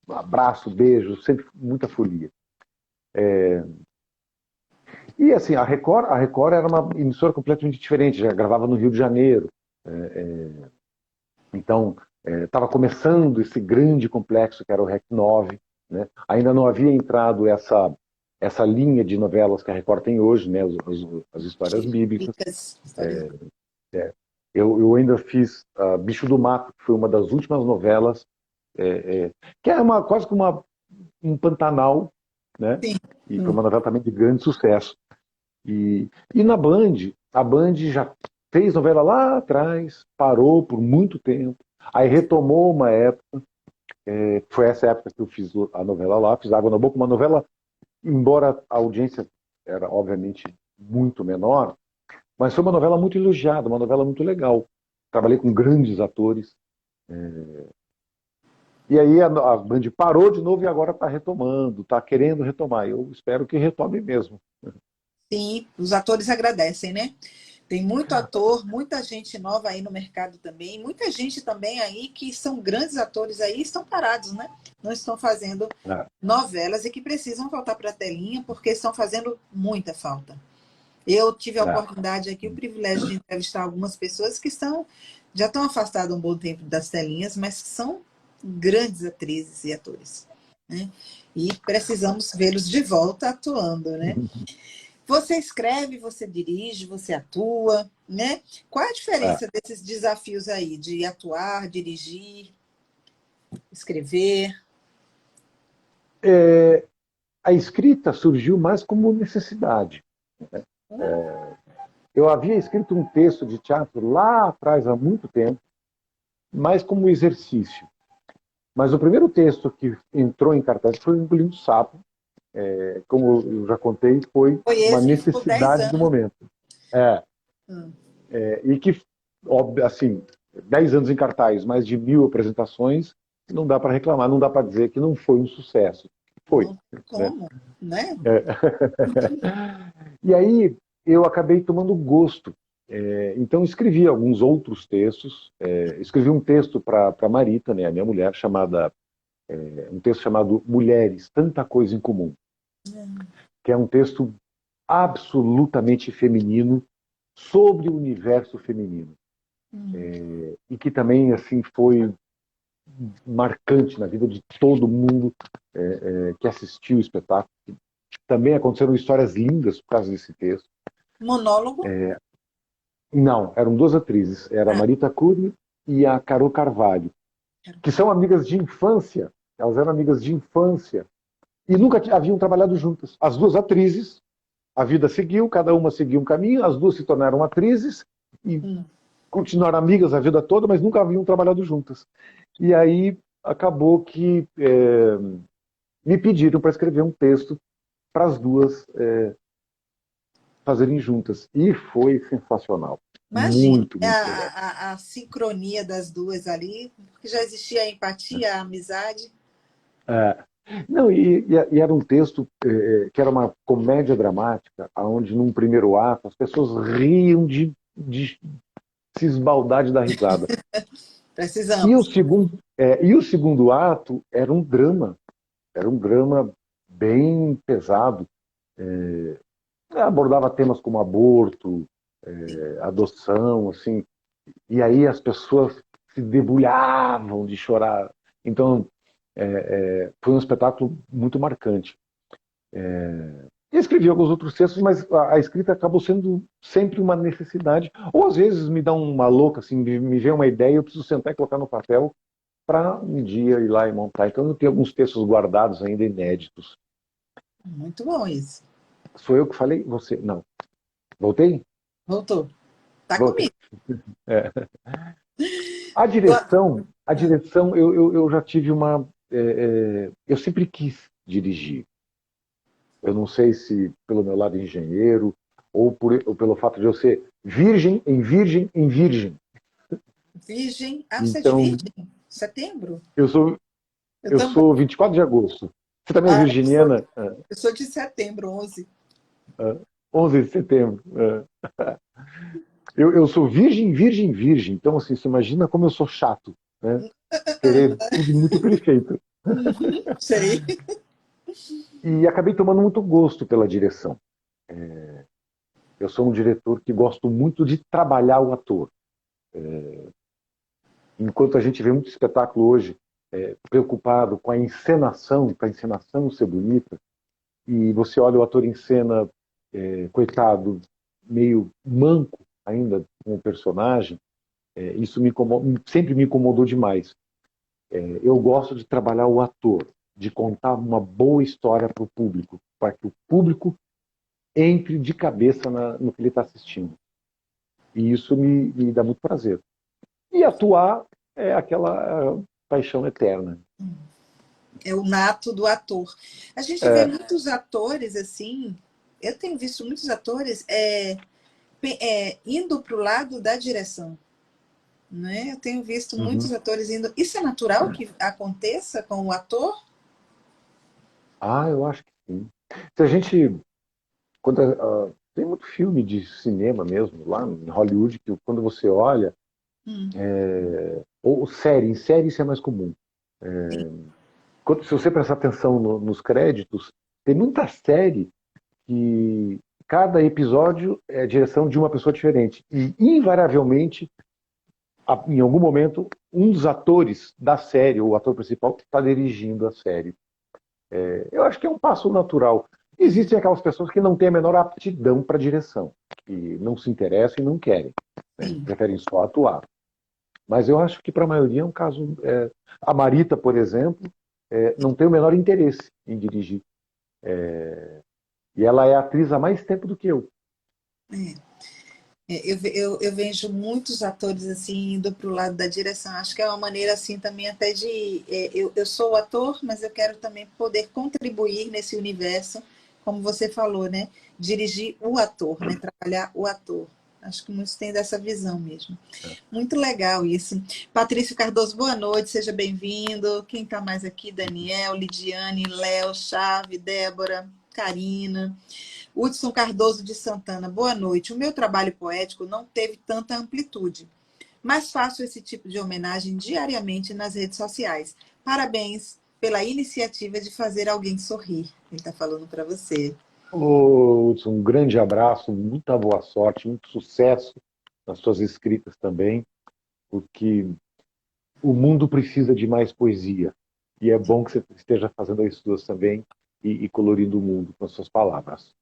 um abraço, beijo, sempre muita folia. E assim, a Record era uma emissora completamente diferente, já gravava no Rio de Janeiro. É, então, estava começando esse grande complexo que era o REC 9, né? Ainda não havia entrado essa linha de novelas que a Record tem hoje, né? As histórias bíblicas. Ricas histórias. É, eu ainda fiz Bicho do Mato, que foi uma das últimas novelas, que é quase que um Pantanal, né? Sim. E foi uma novela também de grande sucesso. E na Band, a Band já fez novela lá atrás, parou por muito tempo, aí retomou uma época, foi essa época que eu fiz a novela lá, fiz Água na Boca, uma novela, embora a audiência era obviamente muito menor, mas foi uma novela muito elogiada, uma novela muito legal. Trabalhei com grandes atores. E aí a Band parou de novo e agora está retomando, está querendo retomar. Eu espero que retome mesmo. Sim, os atores agradecem, né? Tem muito ator, muita gente nova aí no mercado também, muita gente também aí que são grandes atores aí estão parados, né? Não estão fazendo É, novelas e que precisam voltar para a telinha porque estão fazendo muita falta. Eu tive a é. oportunidade aqui, o privilégio de entrevistar algumas pessoas que já estão afastadas um bom tempo das telinhas, mas que são grandes atrizes e atores, né? E precisamos vê-los de volta atuando, né? Você escreve, você dirige, você atua, né? Qual é a É. diferença desses desafios aí de atuar, dirigir, escrever? A escrita surgiu mais como necessidade. Eu havia escrito um texto de teatro lá atrás, há muito tempo, mais como exercício. Mas o primeiro texto que entrou em cartaz foi o Engolindo Sapo. Como eu já contei, foi Foi uma esse que ficou 10 necessidade do anos. momento. É, Hum, e que, assim, 10 anos em cartaz, mais de 1.000 apresentações, não dá para reclamar, não dá para dizer que não foi um sucesso. Foi, não tem né? como, né? E aí eu acabei tomando gosto. Então escrevi alguns outros textos. Escrevi um texto para Marita, né, a minha mulher, um texto chamado Mulheres, Tanta Coisa em Comum, que é um texto absolutamente feminino sobre o universo feminino. E que também assim foi marcante na vida de todo mundo que assistiu o espetáculo. Também aconteceram histórias lindas por causa desse texto. Monólogo? Não, eram duas atrizes, era a Ah, Marita Cury e a Carol Carvalho, que são amigas de infância. Elas eram amigas de infância e nunca haviam trabalhado juntas. As duas atrizes, a vida seguiu, cada uma seguiu um caminho, as duas se tornaram atrizes e hum. continuaram amigas a vida toda, mas nunca haviam trabalhado juntas. E aí acabou que me pediram para escrever um texto para as duas fazerem juntas. E foi sensacional. Imagina, Muito, é muito legal. a sincronia das duas ali, porque já existia a empatia, a amizade. É, não, e era um texto que era uma comédia dramática, onde num primeiro ato as pessoas riam de se esbaldar de dar risada. E o Precisamos. segundo, e o segundo ato era um drama bem pesado. Abordava temas como aborto, adoção, assim, e aí as pessoas se debulhavam de chorar. Então, foi um espetáculo muito marcante. E escrevi alguns outros textos, mas a escrita acabou sendo sempre uma necessidade. Ou às vezes me dá uma louca, assim, me vem uma ideia, eu preciso sentar e colocar no papel para um dia ir lá e montar. Então eu tenho alguns textos guardados ainda inéditos. Muito bom isso. Sou eu que falei? Você? Não. Voltei? Voltou. Tá Voltei. comigo. É. A direção, eu já tive uma. Eu sempre quis dirigir. Eu não sei se pelo meu lado engenheiro ou pelo fato de eu ser virgem em virgem em virgem. Virgem. Ah, você é de Então, Virgem? Setembro? eu sou, Eu eu também. sou 24 de agosto. Você também é Ah, virginiana? eu sou de setembro, 11. 11 de setembro. Eu sou virgem, virgem, virgem. Então, assim, você imagina como eu sou chato, né? Querer tudo muito perfeito. Uhum, sei. E acabei tomando muito gosto pela direção. Eu sou um diretor que gosto muito de trabalhar o ator. Enquanto a gente vê muito espetáculo hoje preocupado com a encenação, para a encenação ser bonita, e você olha o ator em cena, coitado, meio manco ainda com o personagem, isso sempre me incomodou demais. Eu gosto de trabalhar o ator, de contar uma boa história para o público, para que o público entre de cabeça no que ele está assistindo. E isso me dá muito prazer. E atuar é aquela paixão eterna. É o nato do ator. A gente vê É, muitos atores assim, eu tenho visto muitos atores indo para o lado da direção. Né? Eu tenho visto muitos uhum. atores indo. Isso é natural que aconteça com o ator? Eu acho que sim. Se a gente, tem muito filme de cinema mesmo, lá em Hollywood, que quando você olha, Hum, ou em série isso é mais comum. Se você prestar atenção nos créditos, tem muita série que cada episódio é a direção de uma pessoa diferente. E, invariavelmente, em algum momento, um dos atores da série, ou o ator principal, está dirigindo a série. Eu acho que é um passo natural. Existem aquelas pessoas que não têm a menor aptidão para direção, que não se interessam e não querem, né? sim. Preferem só atuar. Mas eu acho que para a maioria é um caso. A Marita, por exemplo, não tem o menor interesse em dirigir. E ela é atriz há mais tempo do que eu. Eu vejo muitos atores assim indo para o lado da direção. Acho que é uma maneira assim também até de eu sou o ator, mas eu quero também poder contribuir nesse universo, como você falou, né? Dirigir o ator, né? Trabalhar o ator. Acho que muitos têm dessa visão mesmo. Muito legal isso. Patrício Cardoso, boa noite, seja bem-vindo. Quem está mais aqui? Daniel, Lidiane, Léo, Chave, Débora, Karina. Hudson Cardoso de Santana, boa noite. O meu trabalho poético não teve tanta amplitude, mas faço esse tipo de homenagem diariamente nas redes sociais. Parabéns pela iniciativa de fazer alguém sorrir. Ele está falando para você. Ô, Hudson, um grande abraço, muita boa sorte, muito sucesso nas suas escritas também, porque o mundo precisa de mais poesia. E é bom que você esteja fazendo as suas também e colorindo o mundo com as suas palavras.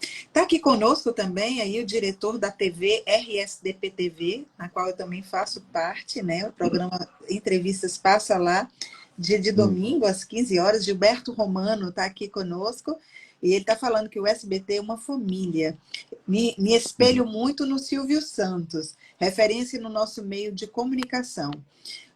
Está aqui conosco também aí o diretor da TV RSDP TV, na qual eu também faço parte, né? O programa Entrevistas passa lá, dia de Hum. domingo, às 15 horas. Gilberto Romano está aqui conosco e ele está falando que o SBT é uma família. Me espelho Uhum. muito no Silvio Santos, referência no nosso meio de comunicação.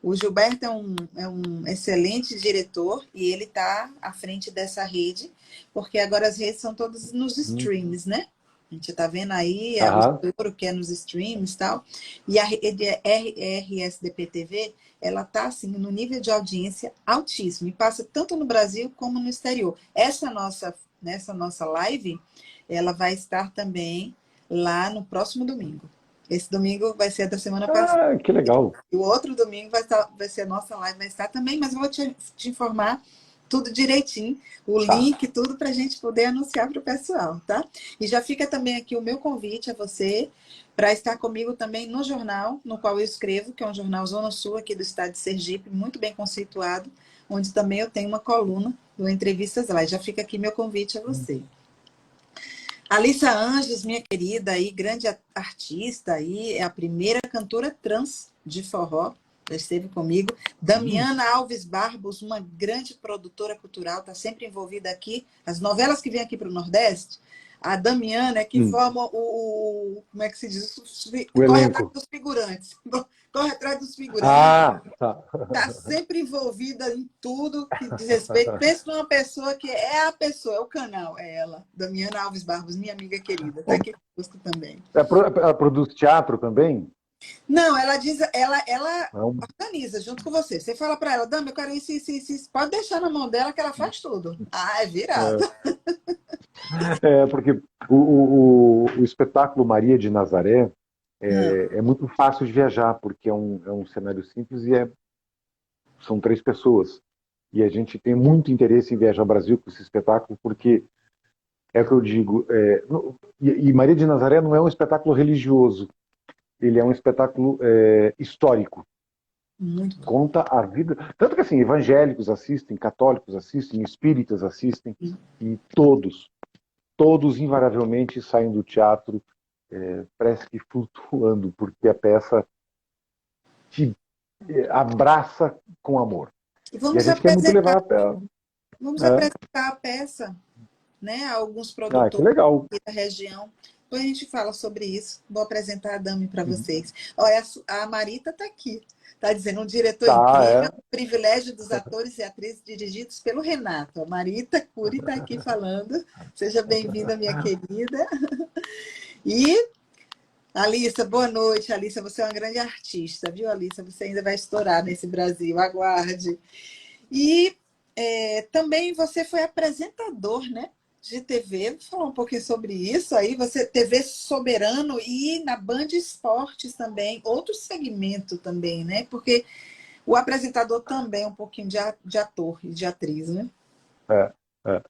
O Gilberto é um excelente diretor e ele está à frente dessa rede, porque agora as redes são todas nos Uhum. streams, né? A gente está vendo aí o Aham. estouro que é nos streams e tal. E a rede RSDP TV, ela está assim, no nível de audiência altíssimo. E passa tanto no Brasil como no exterior. Nessa nossa live, ela vai estar também lá no próximo domingo. Esse domingo vai ser da semana passada. Que legal. E o outro domingo vai ser a nossa live, vai estar também, mas eu vou te informar tudo direitinho, o Tá. link, tudo para a gente poder anunciar para o pessoal, tá? E já fica também aqui o meu convite a você para estar comigo também no jornal, no qual eu escrevo, que é um jornal Zona Sul aqui do estado de Sergipe, muito bem conceituado, onde também eu tenho uma coluna do Entrevistas lá. E já fica aqui meu convite a você. Alissa Anjos, minha querida, aí, grande artista, aí, é a primeira cantora trans de forró, já esteve comigo. Hum. Damiana Alves Barbos, uma grande produtora cultural, está sempre envolvida aqui. As novelas que vêm aqui para o Nordeste, a Damiana é que Hum. forma como é que se diz? O Corre atrás elenco. dos figurantes. Corre atrás dos figurantes, Tá. está sempre envolvida em tudo que diz respeito. Pensa numa pessoa que é a pessoa, é o canal, é ela. Damiana Alves Barbos, minha amiga querida, está aqui conosco também. Ela produz teatro também? Não, ela diz, ela Não. organiza junto com você. Você fala para ela, Dami, eu quero isso. Pode deixar na mão dela que ela faz tudo. Ah, é virado. Porque o espetáculo Maria de Nazaré Ah, é muito fácil de viajar, porque é um cenário simples e são 3 pessoas. E a gente tem muito interesse em viajar ao Brasil com esse espetáculo, porque é o que eu digo. E Maria de Nazaré não é um espetáculo religioso, ele é um espetáculo histórico. Muito bom. Conta a vida. Tanto que assim, evangélicos assistem, católicos assistem, espíritas assistem, e todos invariavelmente saem do teatro, parece que flutuando, porque a peça te abraça com amor. E E a gente quer muito levar a peça. vamos apresentar a peça, né, a alguns Ah, que produtores legal. aqui da região. Depois a gente fala sobre isso. Vou apresentar a Dami para Uhum. vocês. Olha, a Marita está aqui. Está dizendo um diretor Tá, incrível, privilégio dos atores e atrizes dirigidos pelo Renato. A Marita Cury está aqui falando. Seja bem-vinda, minha querida. E Alissa, boa noite. Alissa, você é uma grande artista, viu, Alissa? Você ainda vai estourar nesse Brasil, aguarde. E também você foi apresentador, né, de TV. Vou falar um pouquinho sobre isso. Aí você, TV Soberano e na Band Esportes também, outro segmento também, né? Porque o apresentador também é um pouquinho de ator e de atriz, né? é, é.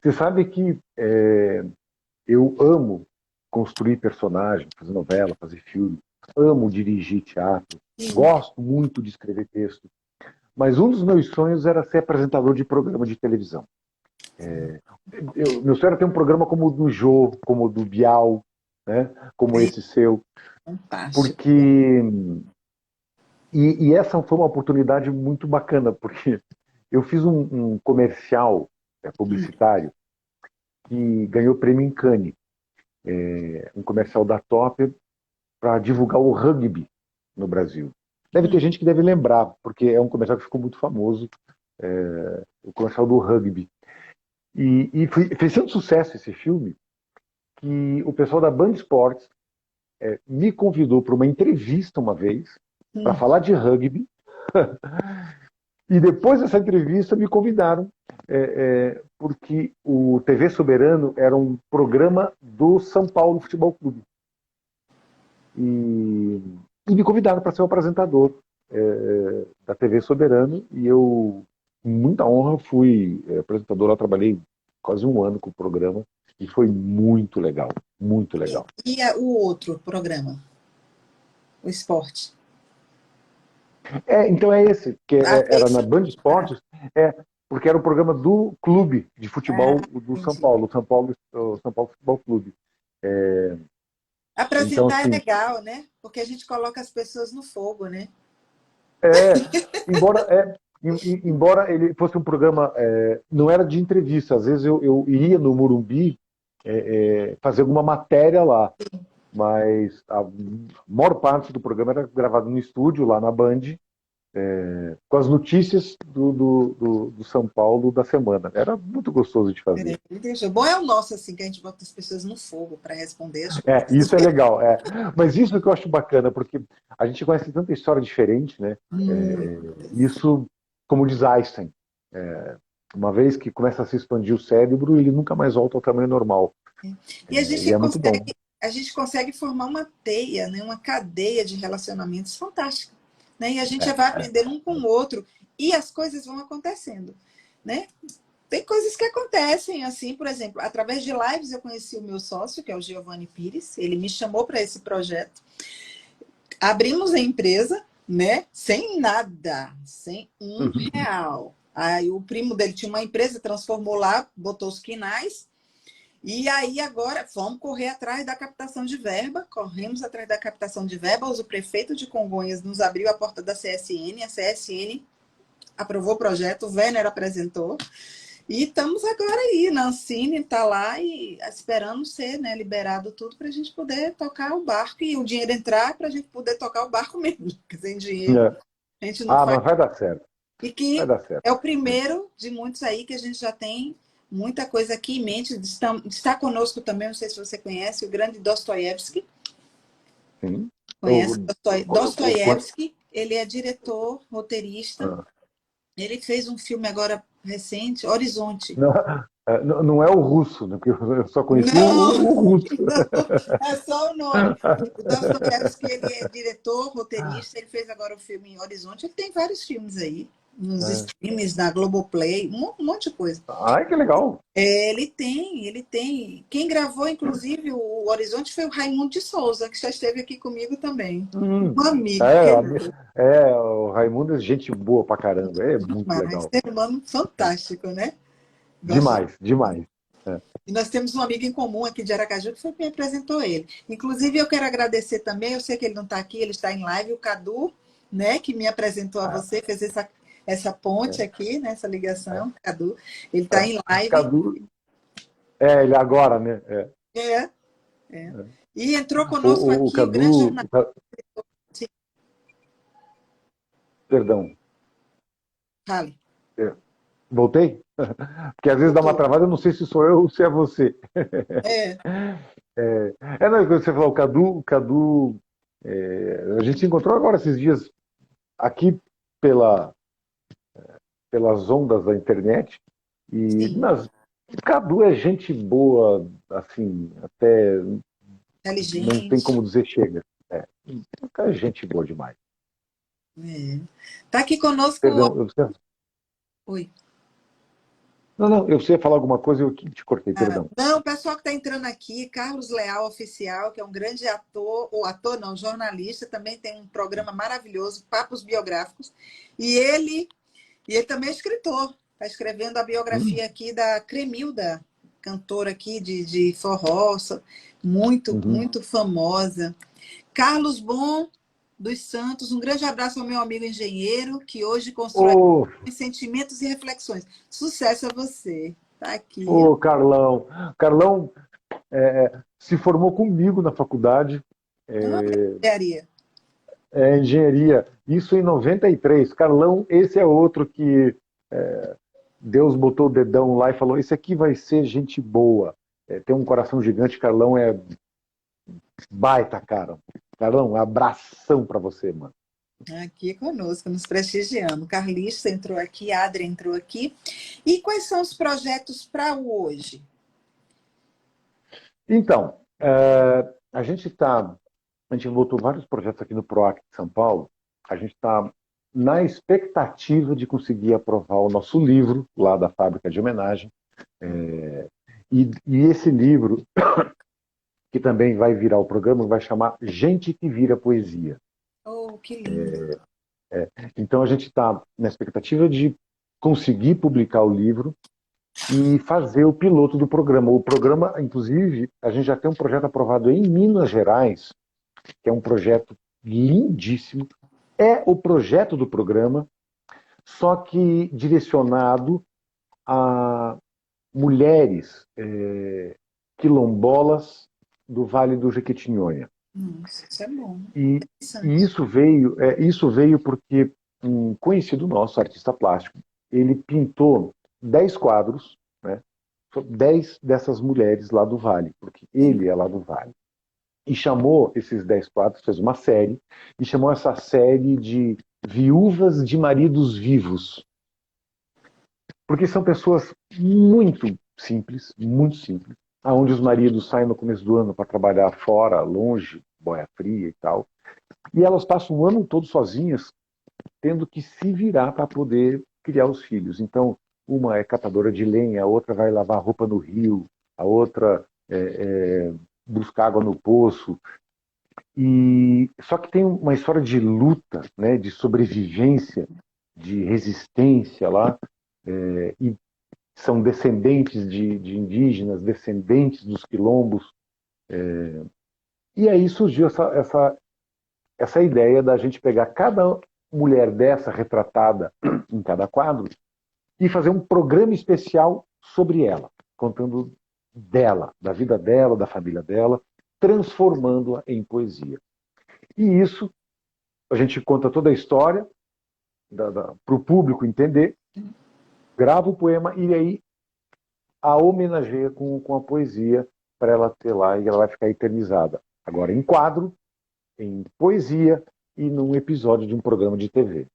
Você sabe que eu amo construir personagens, fazer novela, fazer filme, amo dirigir teatro, Sim. gosto muito de escrever texto, mas um dos meus sonhos era ser apresentador de programa de televisão. Meu sonho era ter um programa como o do Jô, como o do Bial, né? Como Sim, esse seu, fantástico. porque e essa foi uma oportunidade muito bacana, porque eu fiz um comercial publicitário que ganhou prêmio em Cannes, um comercial da Topper para divulgar o rugby no Brasil. Deve ter gente que deve lembrar, porque é um comercial que ficou muito famoso, o comercial do rugby. E fez tanto sucesso esse filme que o pessoal da Band Esportes me convidou para uma entrevista uma vez para falar de rugby. E depois dessa entrevista me convidaram porque o TV Soberano era um programa do São Paulo Futebol Clube. E me convidaram para ser o apresentador da TV Soberano, e eu, com muita honra, fui apresentador. Eu trabalhei quase um ano com o programa e foi muito legal, muito legal. E o outro programa, o esporte? Então é esse, que Ah, era na esse. Band Ah, Esportes, porque era o programa do clube de futebol do São entendi. Paulo, o São Paulo Futebol Clube. Então, Apresentar é assim, legal, né? Porque a gente coloca as pessoas no fogo, né? É, embora, embora ele fosse um programa, não era de entrevista, às vezes eu iria no Morumbi fazer alguma matéria lá, mas a maior parte do programa era gravado no estúdio, lá na Band, com as notícias do São Paulo da semana. Era muito gostoso de fazer. Entendi. Bom é o nosso, assim, que a gente bota as pessoas no fogo para responder as coisas. Isso é legal. Mas isso que eu acho bacana, porque a gente conhece tanta história diferente, né? Isso, como diz Einstein, uma vez que começa a se expandir o cérebro, ele nunca mais volta ao tamanho normal. E E é muito bom. a gente consegue formar uma teia, né? Uma cadeia de relacionamentos fantástica. Né? E a gente vai aprendendo um com o outro e as coisas vão acontecendo. Né? Tem coisas que acontecem, assim, por exemplo, através de lives eu conheci o meu sócio, que é o Giovanni Pires, ele me chamou para esse projeto. Abrimos a empresa, né? Sem nada, sem R$ 1. Aí o primo dele tinha uma empresa, transformou lá, botou os quinais. E aí agora vamos correr atrás da captação de verba. Corremos atrás da captação de verba. O prefeito de Congonhas nos abriu a porta da CSN. A CSN aprovou o projeto, o Werner apresentou. E estamos agora aí, Nancine está lá e esperando ser, né, liberado tudo para a gente poder tocar o barco e o dinheiro entrar para a gente poder tocar o barco mesmo. Porque sem dinheiro a gente não faz. Mas vai dar certo. E Vai que dar certo. é o primeiro de muitos aí que a gente já tem muita coisa aqui em mente. Está conosco também, não sei se você conhece, o grande Dostoiévski. Sim. Conhece Dostoiévski? Ele é diretor, roteirista. Ele fez um filme agora recente, Horizonte. Não é o russo, né? Porque eu só conheci Não, o russo. não, é só o nome. O Dostoiévski, ele é diretor, roteirista, ele fez agora o filme em Horizonte. Ele tem vários filmes aí. nos É. streams, na Globoplay, um monte de coisa. Ai, que legal. É, ele tem, ele tem. Quem gravou, inclusive, o Horizonte foi o Raimundo de Souza, que já esteve aqui comigo também. Hum. Um amigo, É, querido, o Raimundo é gente boa pra caramba. É muito mas legal. ser humano fantástico, né? Gosto. Demais, demais. É. E nós temos um amigo em comum aqui de Aracaju que foi quem apresentou ele. Inclusive, eu quero agradecer também, eu sei que ele não está aqui, ele está em live, o Cadu, né, que me apresentou a Ah, você, fez essa ponte é, aqui, né, essa é. ligação, Cadu. Ele está É. em live. Cadu, ele agora, né? É, É, é. é. E entrou conosco O aqui o grande Cadu, jornalista. perdão, Fale, é, voltei? Porque às vezes dá uma voltou. travada, eu não sei se sou eu ou se é você. É, Não, você falou, o Cadu, a gente se encontrou agora esses dias aqui pela, pelas ondas da internet, e sim, mas o Cadu é gente boa, assim, até não tem inteligente. como dizer chega. É, é gente boa demais. É. Tá aqui conosco. Perdão, Oi. não, eu sei falar alguma coisa, eu que te cortei, Ah, perdão. não, o pessoal que está entrando aqui, Carlos Leal Oficial, que é um grande ator, ou ator não, jornalista, também tem um programa maravilhoso, Papos Biográficos, e ele também é escritor, está escrevendo a Hum, biografia aqui da Cremilda, cantora aqui de forró, muito, uhum. muito famosa. Carlos Bom dos Santos, um grande abraço ao meu amigo engenheiro, que hoje constrói Ô, sentimentos e reflexões. Sucesso a você. Está aqui. ô, Carlão. Carlão se formou comigo na faculdade, Ó, engenharia. engenharia, isso em 93. Carlão, esse é outro que Deus botou o dedão lá e falou: esse aqui vai ser gente boa. Tem um coração gigante, Carlão é baita, cara. Carlão, um abração pra você, mano. Aqui conosco, nos prestigiando. Carlitos entrou aqui, Adri entrou aqui. E quais são os projetos para hoje? Então, a gente botou vários projetos aqui no PROAC de São Paulo. A gente está na expectativa de conseguir aprovar o nosso livro lá da fábrica de homenagem. E esse livro, que também vai virar o programa, vai chamar Gente que Vira Poesia. Oh, que lindo. Então a gente está na expectativa de conseguir publicar o livro e fazer o piloto do programa. O programa, inclusive, a gente já tem um projeto aprovado em Minas Gerais, que é um projeto lindíssimo. É o projeto do programa, só que direcionado a mulheres quilombolas do Vale do Jequitinhonha. Nossa, isso é bom. E, e Interessante. isso veio porque um conhecido nosso, artista plástico, ele pintou 10 quadros, né, 10 dessas mulheres lá do Vale, porque ele é lá do Vale. E chamou esses 10 quadros, fez uma série, e chamou essa série de Viúvas de Maridos Vivos. Porque são pessoas muito simples, aonde os maridos saem no começo do ano para trabalhar fora, longe, boia fria e tal. E elas passam o ano todo sozinhas, tendo que se virar para poder criar os filhos. Então, uma é catadora de lenha, a outra vai lavar roupa no rio, a outra busca água no poço. E só que tem uma história de luta, né, de sobrevivência, de resistência lá, e são descendentes de indígenas, descendentes dos quilombos. E aí surgiu essa ideia da gente pegar cada mulher dessa retratada em cada quadro e fazer um programa especial sobre ela, contando dela, da vida dela, da família dela, transformando-a em poesia. E isso, a gente conta toda a história para o público entender, grava o poema e aí a homenageia com a poesia para ela ter lá e ela vai ficar eternizada. Agora em quadro, em poesia e num episódio de um programa de TV.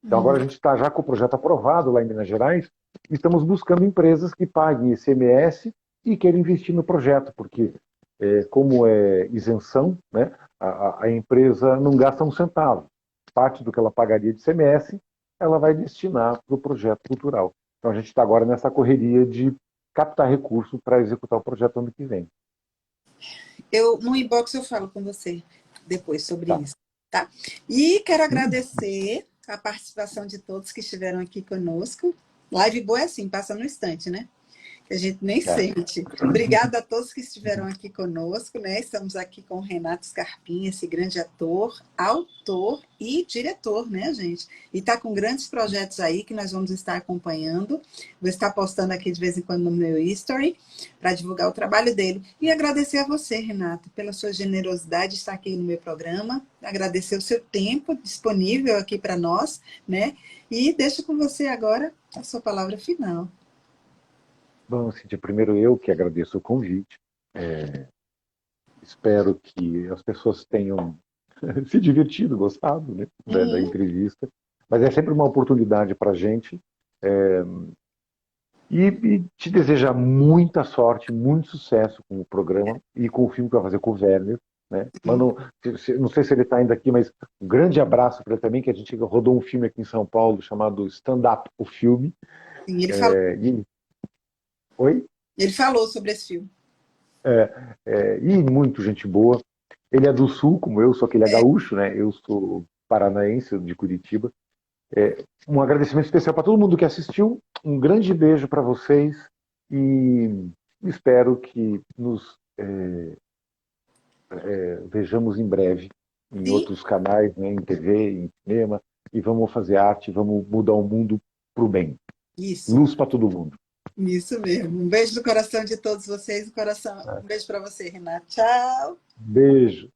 Então agora a gente está já com o projeto aprovado lá em Minas Gerais e estamos buscando empresas que paguem ICMS e queiram investir no projeto, porque como é isenção, né, a empresa não gasta um centavo. Parte do que ela pagaria de ICMS ela vai destinar para o projeto cultural. Então a gente está agora nessa correria de captar recursos para executar o projeto ano que vem. No inbox eu falo com você depois sobre Tá. isso, tá? E quero agradecer a participação de todos que estiveram aqui conosco. Live boa é assim, passa no instante, né? Que a gente nem É. sente. Obrigada a todos que estiveram aqui conosco, né? Estamos aqui com o Renato Scarpim, esse grande ator, autor e diretor, né, gente? E está com grandes projetos aí que nós vamos estar acompanhando. Vou estar postando aqui de vez em quando no meu history para divulgar o trabalho dele. E agradecer a você, Renato, pela sua generosidade de estar aqui no meu programa. Agradecer o seu tempo disponível aqui para nós, né? E deixo com você agora a sua palavra final. Bom, Cíntia, primeiro eu que agradeço o convite. Espero que as pessoas tenham se divertido, gostado, né, da Uhum. entrevista. Mas é sempre uma oportunidade para a gente. E te desejar muita sorte, muito sucesso com o programa e com o filme que vai fazer com o Werner. Né? Mano, não sei se ele está ainda aqui, mas um grande abraço para ele também, que a gente rodou um filme aqui em São Paulo chamado Stand Up, o filme. Sim, ele falou. Oi? Ele falou sobre esse filme. E muito gente boa. Ele é do Sul, como eu, só que ele é gaúcho, né? Eu sou paranaense, de Curitiba. Um agradecimento especial para todo mundo que assistiu. Um grande beijo para vocês e espero que nos vejamos em breve em Sim, outros canais, né? Em TV, em cinema, e vamos fazer arte, vamos mudar o mundo para o bem. isso. Luz para todo mundo. Isso mesmo. Um beijo no coração de todos vocês. Um beijo para você, Renato. Tchau. Beijo.